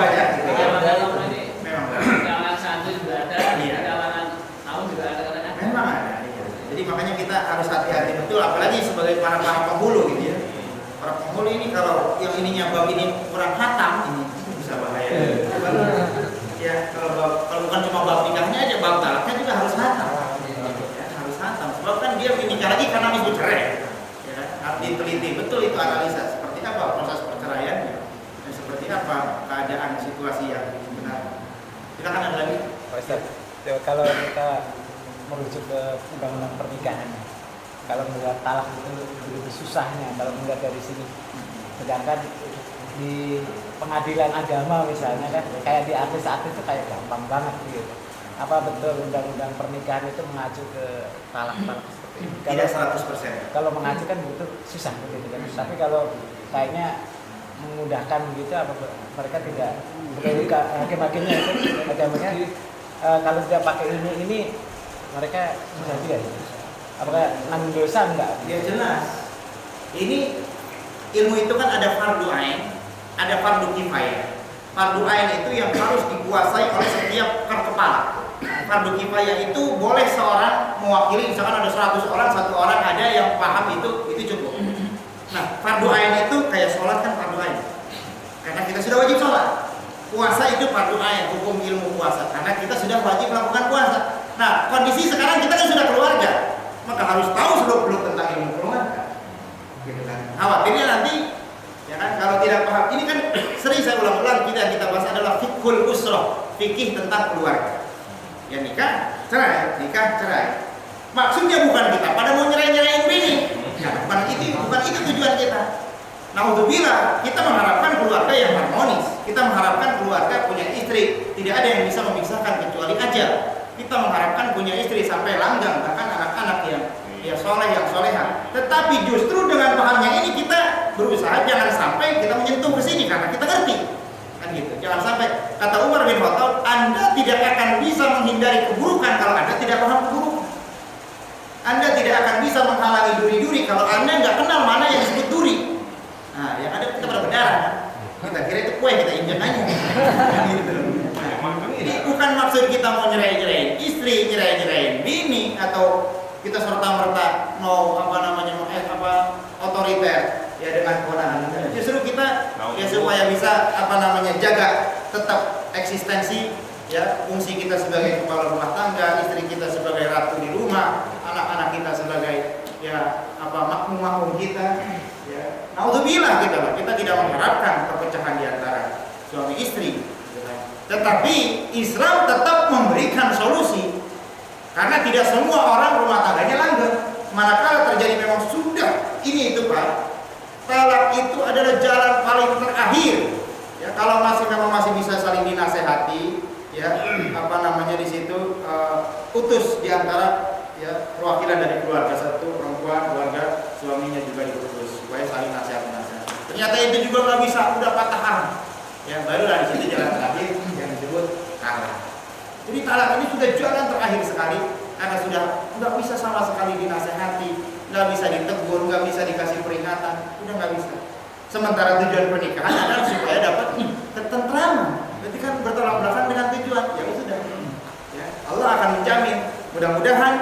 Memang kalangan satu juga ada, Iya. kalangan tahun juga ada kadang-kadang. Memang ada. Iya. Jadi makanya kita harus hati-hati betul, apalagi sebagai para penghulu gitu ya. Para penghulu ini kalau yang ininya bab ini kurang hatam, ini bisa bahaya. Ya kalau bukan cuma bab nikahnya aja, bab talaknya juga harus hatam. Ya, harus hatam. Sebab kan dia menikah lagi karena ibu cerai. Ya, kan? Harus diteliti betul itu analisa seperti apa proses perceraiannya dan seperti apa keadaan situasi yang benar. Silakan ada lagi. Pak Ustaz, kalau kita merujuk ke undang-undang pernikahan, kalau melihat talak itu begitu susahnya kalau melihat dari sini. Sedangkan di pengadilan agama misalnya kan, kayak di artis-artis itu kayak gampang banget gitu. Apa betul undang-undang pernikahan itu mengacu ke talak-talak seperti ini? Tidak 100%. Kalau mengacu kan begitu susah begitu kan. Tapi kalau kayaknya memudahkan begitu, apa mereka tidak hakim-hakimnya itu hakim-hakimnya kalau tidak pakai ini mereka susah juga. Apakah nanggung dosa enggak? Ya jelas. Ini ilmu itu kan ada fardu ain, ada fardu kifayah. Fardu ain itu yang harus dikuasai oleh setiap kepala. Fardu kifayah itu boleh seorang mewakili, misalkan ada 100 orang, 1 orang ada yang paham itu cukup. Nah, fardu ain itu kayak sholat kan fardu ain. Karena kita sudah wajib sholat. Puasa itu fardu ain, hukum ilmu puasa. Karena kita sudah wajib melakukan puasa. Nah, kondisi sekarang kita kan sudah keluarga, maka harus tahu seluk-beluk tentang ilmu keluarga. Gitu kan. Khawatirnya nanti, ya kan, kalau tidak paham, ini kan sering saya ulang-ulang kita bahas adalah fiqhul usrah, fikih tentang keluarga. Ya nikah, cerai, nikah, cerai. Maksudnya bukan kita pada mau nyerahin bini. Ya, bukan itu tujuan kita. Naudzubillah, kita mengharapkan keluarga yang harmonis. Kita mengharapkan keluarga punya istri, tidak ada yang bisa memisahkan kecuali ajal. Kita mengharapkan punya istri sampai langgang, bahkan anak-anak yang soleh, yang soleha. Tetapi justru dengan pahamnya ini kita berusaha jangan sampai kita menyentuh ke sini karena kita ngerti. Kan gitu. Jangan sampai, kata Umar bin Khattab, Anda tidak akan bisa menghindari keburukan kalau Anda tidak paham keburukan. Anda tidak akan bisa menghalangi duri-duri kalau Anda nggak kenal mana yang disebut duri. Nah, yang ada kita pada berdarah. Kita kira itu kue, kita injek aja. Gitu. Ini bukan maksud kita mau nyerahin istri, nyerahin bini, atau kita serta-merta mau otoriter ya dengan kewenangan. Justru kita ya supaya bisa jaga tetap eksistensi ya, fungsi kita sebagai kepala rumah tangga, istri kita sebagai ratu di rumah, anak-anak kita sebagai makmum kita. Ya, naudzubillah kita tidak mengharapkan perpecahan di antara suami istri. Tetapi Islam tetap memberikan solusi. Karena tidak semua orang rumah tangganya langgeng. Manakala terjadi memang sudah ini itu Pak, talak itu adalah jalan paling terakhir. Ya, kalau memang masih bisa saling dinasehati, ya di situ utus di antara ya perwakilan dari keluarga, satu perempuan, keluarga suaminya juga diutus supaya saling nasihat-nasihat. Ternyata itu juga nggak bisa, udah patah arang. Ya barulah di situ jalan terakhir yang disebut talak. Jadi talak ini sudah jalan terakhir sekali karena sudah nggak bisa sama sekali dinasehati, nggak bisa ditegur, nggak bisa dikasih peringatan, udah nggak bisa. Sementara tujuan pernikahan adalah supaya dapat ketentraman. Berarti kan bertolak belakang dengan tujuan. Ya sudah. Ya, Allah akan menjamin. Mudah-mudahan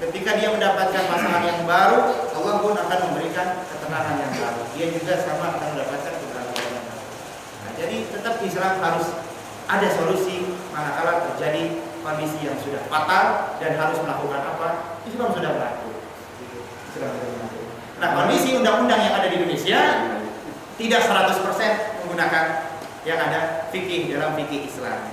ketika dia mendapatkan pasangan yang baru, Allah pun akan memberikan ketenangan yang baru. Dia juga sama akan mendapatkan kebahagiaan yang baru. Nah, jadi tetap Islam harus ada solusi manakala terjadi kondisi yang sudah fatal dan harus melakukan apa? Islam sudah berlaku. Nah, kondisi undang-undang yang ada di Indonesia tidak 100% menggunakan yang ada fikih dalam fikih Islam.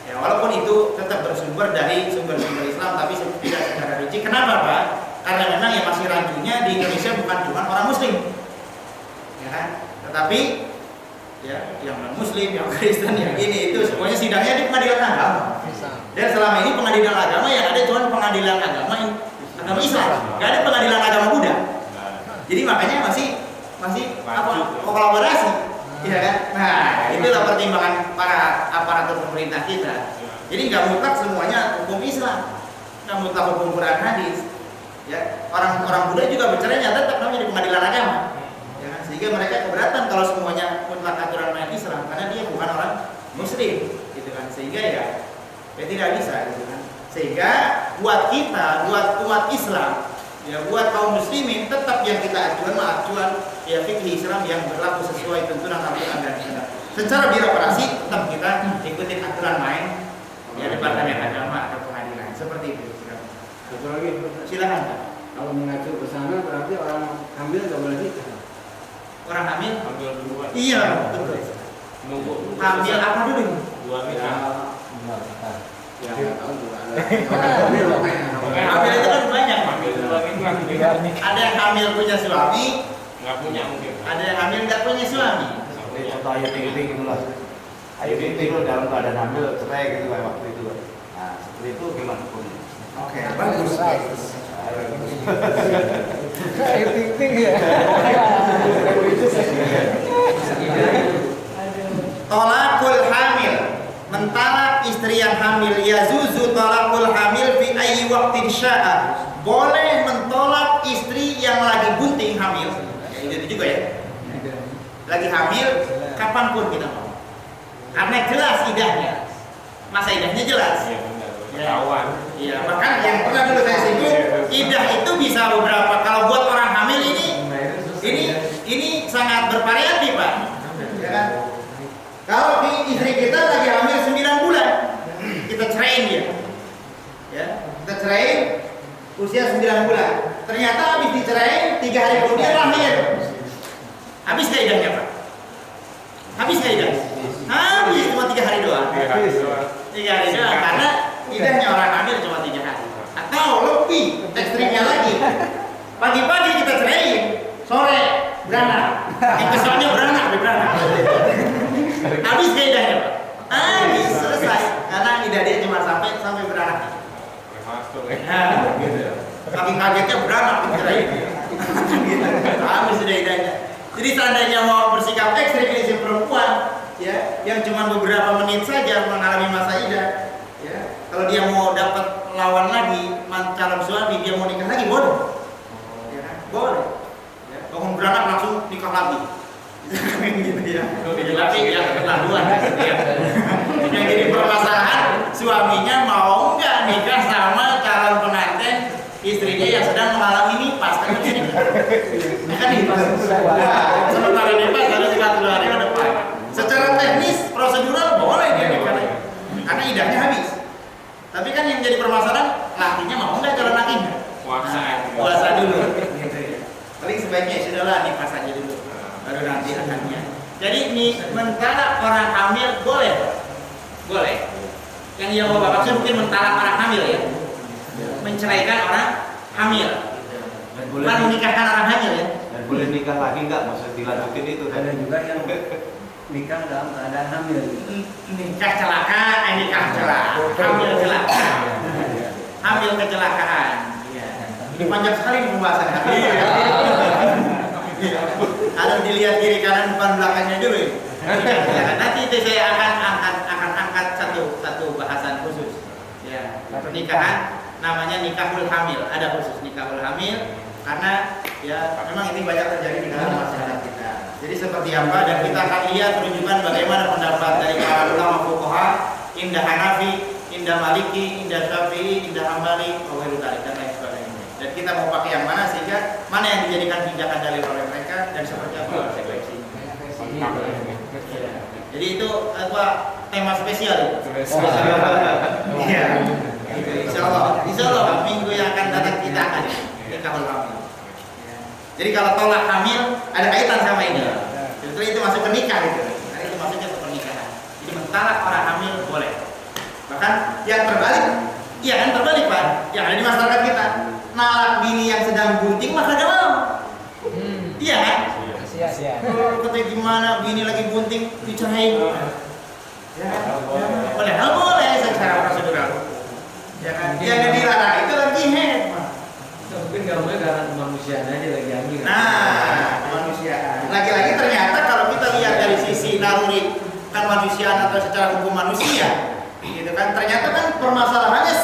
Ya, walaupun itu tetap bersumber dari sumber-sumber Islam, tapi tidak secara rinci. Kenapa Pak? Karena memang yang masih rancunya di Indonesia bukan cuma orang Muslim, ya kan? Tetapi ya, yang non Muslim, yang Kristen, yang ini itu semuanya sidangnya di pengadilan agama. Dan selama ini pengadilan agama yang ada cuma pengadilan agama Islam, nggak ada pengadilan agama Buddha. Jadi makanya masih kolaborasi, ya kan? Nah, itulah pertimbangan para aparatur pemerintah kita. Jadi nggak mutlak semuanya hukum Islam, nggak mutlak hukum Quran hadis. Ya, orang Buddha juga bercerainya tetap namanya di pengadilan agama. Ya kan? Sehingga mereka keberatan kalau semuanya mutlak aturan main Islam karena dia bukan orang Muslim, gitu kan? Sehingga ya tidak bisa, gitu kan? Sehingga buat kita, buat umat Islam, ya buat kaum muslimin tetap yang kita acuan ya fikih Islam yang berlaku sesuai tuntunan Al-Quran dan Sunnah. Secara birokrasi tetap kita ikutin aturan main ya departemen agama atau pengadilan seperti itu. Satu lagi, Silakan. kalau mengacu ke sana berarti orang hamil nggak boleh nikah. Orang hamil? Hamil duluan. Iya, betul. Nunggu. Hamil apa dulu? 2 minggu. Ya, tahu juga ada. Hamil Hamil itu kan banyak. Hamil 2 minggu. Ada yang hamil punya suami, Nggak punya mungkin. ada yang hamil nggak punya suami. Ini contoh ayat ting-ting gitu lah. Ayat ting-ting lo dalam keadaan hamil cerai gitu kayak waktu itu. Nah seperti itu gimana hukumnya? Oke, bagus. Kayak ting-ting ya. Tolakul hamil, mentalak istri yang hamil. Yazuzu tolakul hamil fi ayyi waqtin sya'a. Boleh mentolak istri yang lagi bunting hamil. Ya, itu juga ya. lagi hamil, kapanpun kita mau. Karena jelas idahnya, masa idahnya jelas. Iya benar. Ketahuan. Iya, bahkan yang pernah dulu saya singgung, idah itu bisa beberapa. Kalau buat orang hamil ini sangat bervariatif, Pak. Ya kan? Kalau istri kita lagi hamil 9 bulan, kita ceraiin dia. Ya, kita ceraiin usia 9 bulan. Ternyata habis diceraiin 3 hari kemudian lahir. Habis gak idahnya, Pak? Habis gak idah? Habis, cuma 3 hari doang. 3 hari doang, karena idahnya orang hamil cuma 3 hari. Atau lebih ekstrimnya lagi. Pagi-pagi kita ceraiin, sore beranak. Yang kesannya beranak. Habis gak idahnya, Pak? Habis, selesai. Karena idah dia cuma sampai beranak. Nah, gitu. Saking kagetnya beranak dicerain. Habis sudah idahnya. Jadi seandainya mau bersikap ekstrim ini si perempuan, ya, yang cuma beberapa menit saja mengalami masa idah, ya, kalau dia mau dapat lawan lagi, calon suami, dia mau nikah lagi boleh, ya, boleh. Ya, bangun beranak langsung nikah lagi, gitu ya. Tapi yang keterlaluan, ya. Yang jadi permasalahan suaminya mau nggak nikah sama calon pengantin istrinya yang sedang mengalami nifas kan ini. Kan nifas. Sementara nifas harus 40 hari ke depan. Secara teknis prosedural boleh dia nikah lagi. Karena idahnya habis. Tapi kan yang jadi permasalahan lakinya mau nggak calon lakinya? Puasa dulu. Gitu ya. Paling sebaiknya sudahlah nifas aja dulu. Baru nanti akannya. Jadi mentalak orang hamil boleh. Boleh. Yang yang Bapak maksud mungkin mentalak orang hamil ya. Menceraikan orang hamil. Bukan menikahkan orang hamil ya. Dan boleh nikah lagi nggak? Maksud dilanjutin itu. Ada juga yang nikah dalam keadaan hamil. Nikah celaka, nikah celaka, hamil celaka, hamil kecelakaan. Iya. Ini panjang sekali pembahasan hari ini. Harus dilihat kiri kanan depan belakangnya dulu. Nanti itu saya akan angkat satu bahasan khusus. Ya, pernikahan namanya nikahul hamil. Ada khusus nikahul hamil karena ya memang ini banyak terjadi di dalam masyarakat kita. Jadi seperti apa dan kita akan lihat rujukan bagaimana pendapat dari para ulama fuqaha, indah Hanafi, indah Maliki, indah Syafi'i, indah Hambali, wahyu tarik dan lain sebagainya. Dan kita mau pakai yang mana sehingga mana yang dijadikan tindakan dalil oleh mereka dan seperti apa konsekuensinya. Jadi itu tema spesial itu. Iya. Insya Allah minggu yang akan datang kita akan nikahul hamil. Jadi kalau tolak hamil ada kaitan sama ini. Sebetulnya itu masuk ke nikah gitu. Karena itu masuknya ke pernikahan. Jadi mentalak orang hamil boleh. Bahkan yang terbalik, iya kan terbalik Pak. Yang ada di masyarakat kita, nalak bini yang sedang bunting maka gak mau. Iya kan? Sia-sia. Katanya gimana bini lagi bunting dicerain. Ya, boleh secara prosedural. Ya kan? Yang dilarang itu lagi Mungkin nggak boleh karena kemanusiaan aja lagi hamil. Nah, kemanusiaan. Lagi-lagi ternyata kalau kita lihat dari sisi naluri kemanusiaan atau secara hukum manusia, gitu kan? Ternyata kan permasalahannya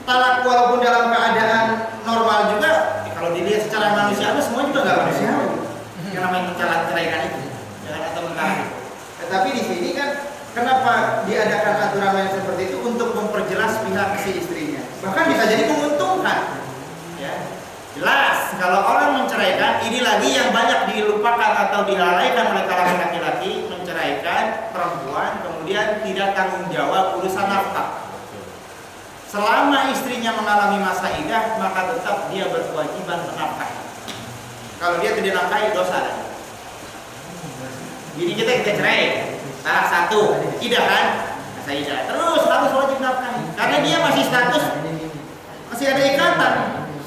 talak walaupun dalam keadaan normal juga, kalau dilihat secara manusiawi semua juga nggak manusiawi. Yang namanya menceraikan itu, jangan atau mentalak. Tetapi di sini kan kenapa diadakan aturan yang seperti itu untuk memperjelas pihak si istrinya. Bahkan bisa jadi menguntungkan. Ya. Jelas kalau orang menceraikan ini lagi yang banyak dilupakan atau dilalaikan oleh kalangan laki-laki, menceraikan perempuan kemudian tidak tanggung jawab urusan nafkah. Selama istrinya mengalami masa idah maka tetap dia berkewajiban menafkahi. Kalau dia tidak nafkahi dosa lagi. Jadi kita cerai. Salah satu, tidak kan? Masa idah. Terus harus wajib nafkahi. Karena dia masih status masih ada ikatan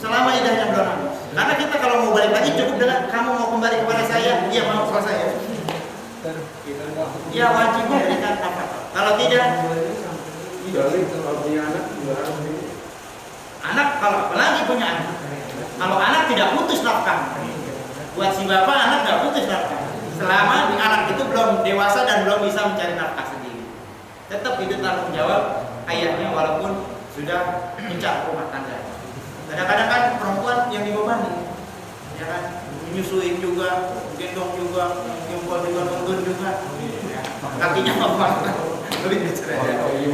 selama idahnya belum habis. Karena kita kalau mau balik lagi cukup dengan kamu mau kembali kepada saya, dia mau selesai ya. Dia wajib memberikan nafkah. Kalau tidak, anak kalau apalagi punya anak. Kalau anak tidak putus nafkah. Buat si bapak anak nggak putus nafkah. Selama anak itu belum dewasa dan belum bisa mencari nafkah sendiri, tetap itu tanggung jawab ayahnya walaupun sudah mencakup rumah tangga. Kadang-kadang kan perempuan yang dibebani, ya kan? menyusuin juga, gendong juga, nyumpul juga, nuntun juga. Kakinya apa? Lebih bicara.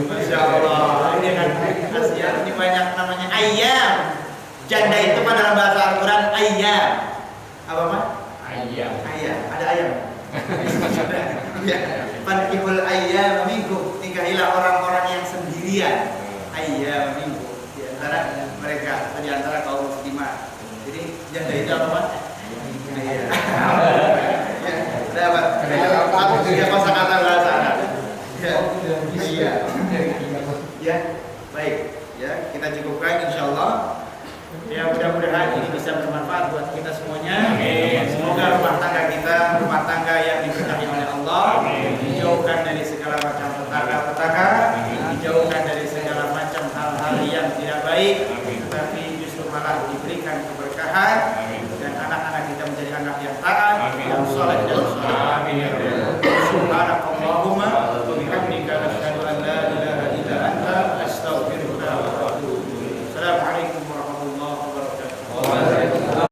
Masya Allah, ini kan kasihan, ini banyak namanya ayam. Janda itu pada dalam bahasa Al-Quran ayam. Apa Pak? Ayam. Ayam, ada ayam. Ya, fankihul ayam minkum, nikahilah orang-orang yang sendirian. Ayam minkum, di antara mereka, di antara kaum muslimah. Jadi janda itu apa Pak? Ayam. Ya, ada apa? Ya, kosakata